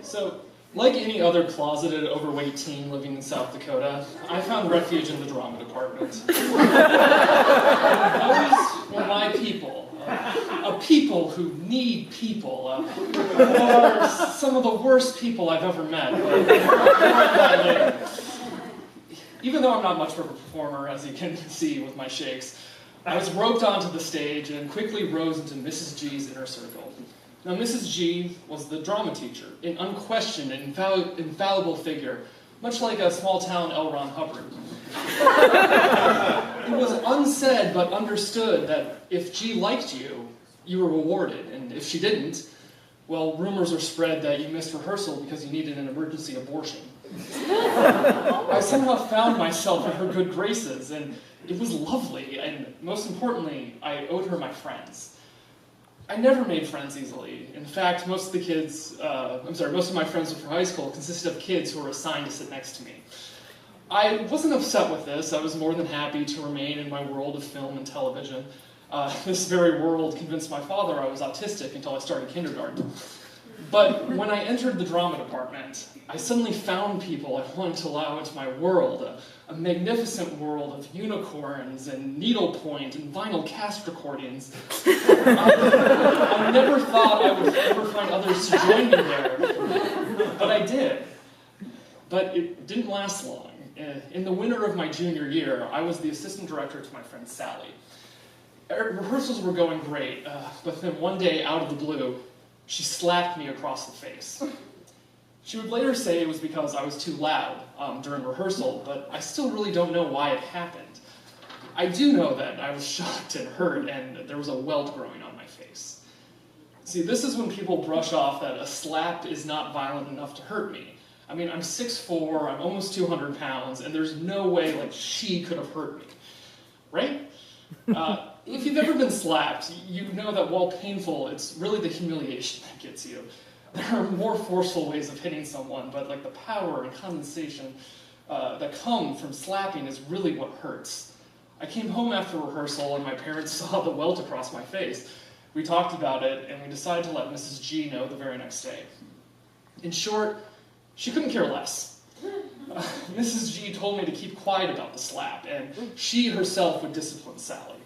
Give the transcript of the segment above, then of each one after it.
So, like any other closeted, overweight teen living in South Dakota, I found refuge in the drama department. Those were my people. A people who need people. Are some of the worst people I've ever met. Even though I'm not much of a performer, as you can see with my shakes, I was roped onto the stage and quickly rose into Mrs. G's inner circle. Now, Mrs. G was the drama teacher, an unquestioned and infallible figure, much like a small-town L. Ron Hubbard. It was unsaid but understood that if G liked you, you were rewarded, and if she didn't, well, rumors are spread that you missed rehearsal because you needed an emergency abortion. I somehow found myself in her good graces, and it was lovely, and most importantly, I owed her my friends. I never made friends easily. In fact, most of my friends from high school consisted of kids who were assigned to sit next to me. I wasn't upset with this. I was more than happy to remain in my world of film and television. This very world convinced my father I was autistic until I started kindergarten. But when I entered the drama department, I suddenly found people I wanted to allow into my world, a magnificent world of unicorns and needlepoint and vinyl cast recordings. I never thought I would ever find others to join me there, but I did. But it didn't last long. In the winter of my junior year, I was the assistant director to my friend Sally. Rehearsals were going great, but then one day, out of the blue, she slapped me across the face. She would later say it was because I was too loud during rehearsal, but I still really don't know why it happened. I do know that I was shocked and hurt, and there was a welt growing on my face. See, this is when people brush off that a slap is not violent enough to hurt me. I mean, I'm 6'4", I'm almost 200 pounds, and there's no way she could have hurt me. Right? If you've ever been slapped, you know that while painful, it's really the humiliation that gets you. There are more forceful ways of hitting someone, but the power and condensation that come from slapping is really what hurts. I came home after rehearsal and my parents saw the welt across my face. We talked about it and we decided to let Mrs. G know the very next day. In short, she couldn't care less. Mrs. G told me to keep quiet about the slap, and she herself would discipline Sally.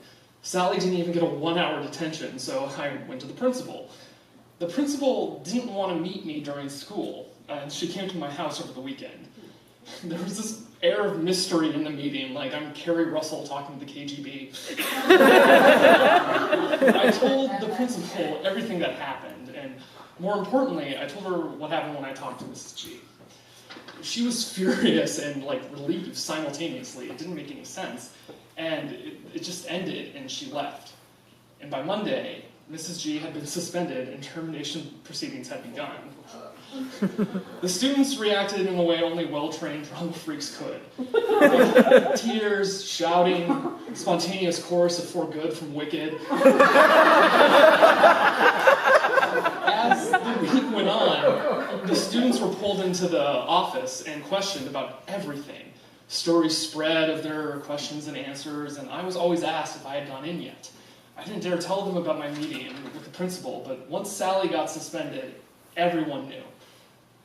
Sally didn't even get a 1-hour detention, so I went to the principal. The principal didn't want to meet me during school, and she came to my house over the weekend. There was this air of mystery in the meeting, like I'm Carrie Russell talking to the KGB. I told the principal everything that happened, and more importantly, I told her what happened when I talked to Mrs. G. She was furious and relieved simultaneously. It didn't make any sense. And it just ended, and she left. And by Monday, Mrs. G had been suspended, and termination proceedings had begun. The students reacted in a way only well-trained drama freaks could. Tears, shouting, spontaneous chorus of For Good from Wicked. As the week went on, the students were pulled into the office and questioned about everything. Stories spread of their questions and answers, and I was always asked if I had gone in yet. I didn't dare tell them about my meeting with the principal, but once Sally got suspended, everyone knew.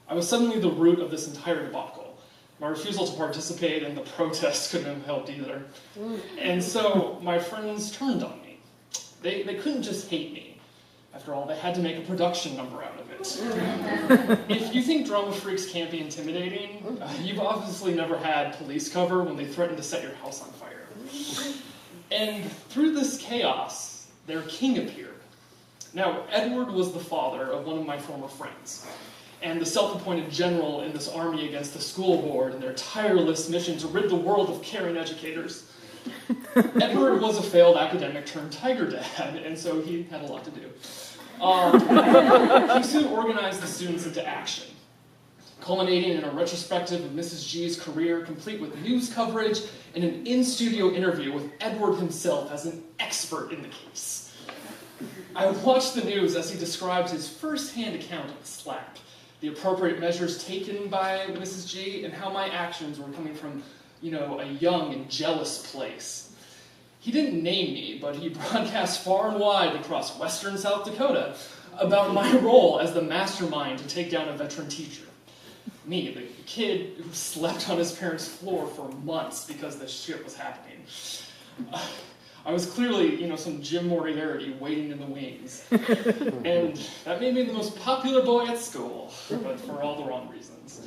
I was suddenly the root of this entire debacle. My refusal to participate and the protests couldn't have helped either. And so my friends turned on me. They couldn't just hate me. After all, they had to make a production number out of it. If you think drama freaks can't be intimidating, you've obviously never had police cover when they threaten to set your house on fire. And through this chaos, their king appeared. Now, Edward was the father of one of my former friends, and the self-appointed general in this army against the school board and their tireless mission to rid the world of caring educators. Edward was a failed academic turned tiger dad, and so he had a lot to do. He soon organized the students into action, culminating in a retrospective of Mrs. G's career, complete with news coverage and an in-studio interview with Edward himself as an expert in the case. I watched the news as he described his first-hand account of the slap, the appropriate measures taken by Mrs. G, and how my actions were coming from, a young and jealous place. He didn't name me, but he broadcast far and wide across western South Dakota about my role as the mastermind to take down a veteran teacher. Me, the kid who slept on his parents' floor for months because this shit was happening. I was clearly, some Jim Moriarty waiting in the wings. And that made me the most popular boy at school, but for all the wrong reasons.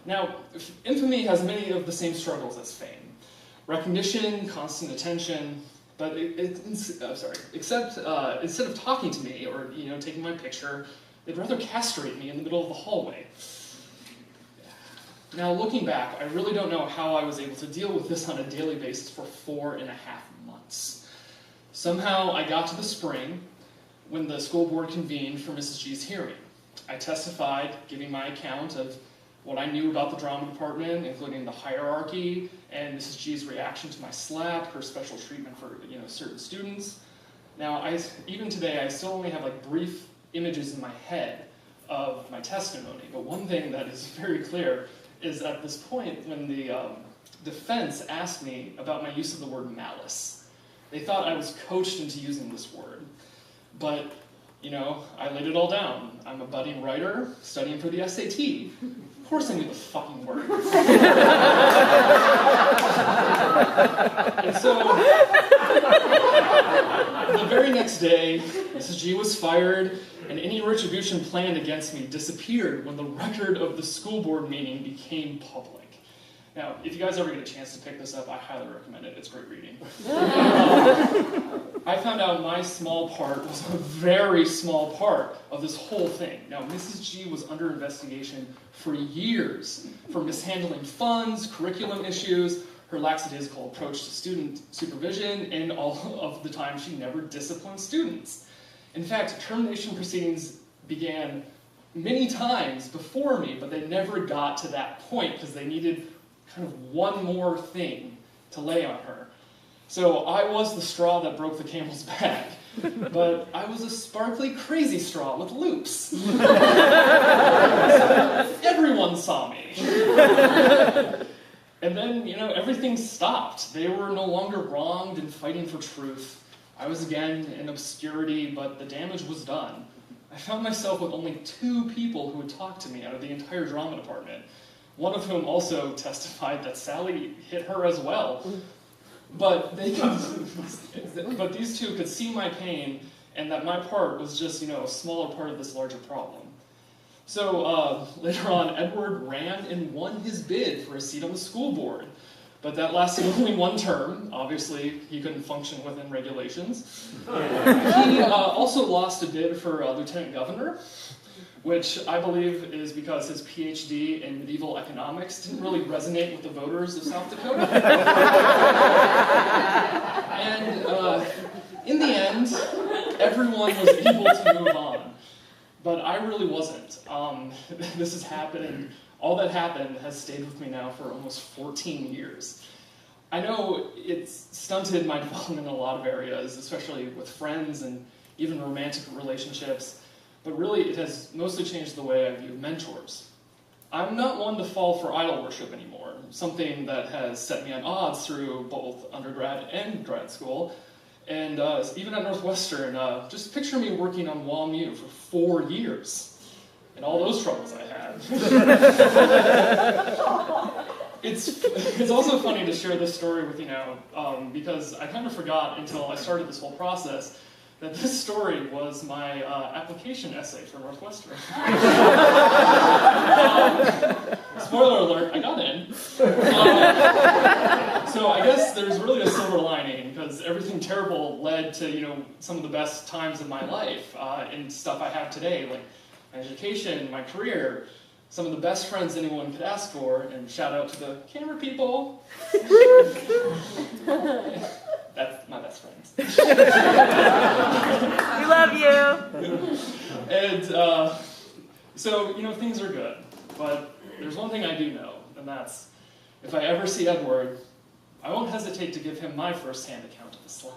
Now, infamy has many of the same struggles as fame. Recognition, constant attention, but except instead of talking to me or, taking my picture, they'd rather castrate me in the middle of the hallway. Now, looking back, I really don't know how I was able to deal with this on a daily basis for 4.5 months. Somehow, I got to the spring when the school board convened for Mrs. G's hearing. I testified, giving my account of what I knew about the drama department, including the hierarchy and Mrs. G's reaction to my slap, her special treatment for certain students. Now, even today, I still only have brief images in my head of my testimony, but one thing that is very clear is at this point when the defense asked me about my use of the word malice. They thought I was coached into using this word, but I laid it all down. I'm a budding writer, studying for the SAT. Of course I knew the fucking word. And so, the very next day, Mrs. G was fired, and any retribution planned against me disappeared when the record of the school board meeting became public. Now, if you guys ever get a chance to pick this up, I highly recommend it. It's great reading. I found out my small part was a very small part of this whole thing. Now, Mrs. G was under investigation for years for mishandling funds, curriculum issues, her lackadaisical approach to student supervision, and all of the time she never disciplined students. In fact, termination proceedings began many times before me, but they never got to that point because they needed kind of one more thing to lay on her. So I was the straw that broke the camel's back, but I was a sparkly, crazy straw with loops. Everyone saw me. And then, everything stopped. They were no longer wronged and fighting for truth. I was again in obscurity, but the damage was done. I found myself with only 2 people who would talk to me out of the entire drama department, one of whom also testified that Sally hit her as well. But but these 2 could see my pain, and that my part was just, a smaller part of this larger problem. So later on, Edward ran and won his bid for a seat on the school board. But that lasted only 1 term. Obviously, he couldn't function within regulations. He also lost a bid for lieutenant governor, which I believe is because his PhD in medieval economics didn't really resonate with the voters of South Dakota. And in the end, everyone was able to move on. But I really wasn't. This has happened. All that happened has stayed with me now for almost 14 years. I know it's stunted my development in a lot of areas, especially with friends and even romantic relationships, but really it has mostly changed the way I view mentors. I'm not one to fall for idol worship anymore, something that has set me at odds through both undergrad and grad school. And even at Northwestern, just picture me working on WAMU for 4 years. And all those troubles I had. It's also funny to share this story with you now, because I kind of forgot until I started this whole process that this story was my application essay for Northwestern. Spoiler alert, I got in. So I guess there's really a silver lining, because everything terrible led to some of the best times of my life, and stuff I have today, like my education, my career, some of the best friends anyone could ask for, and shout out to the camera people. That's my best friends. We love you. And so, things are good, but there's one thing I do know, and that's, if I ever see Edward, I won't hesitate to give him my first-hand account of the slap.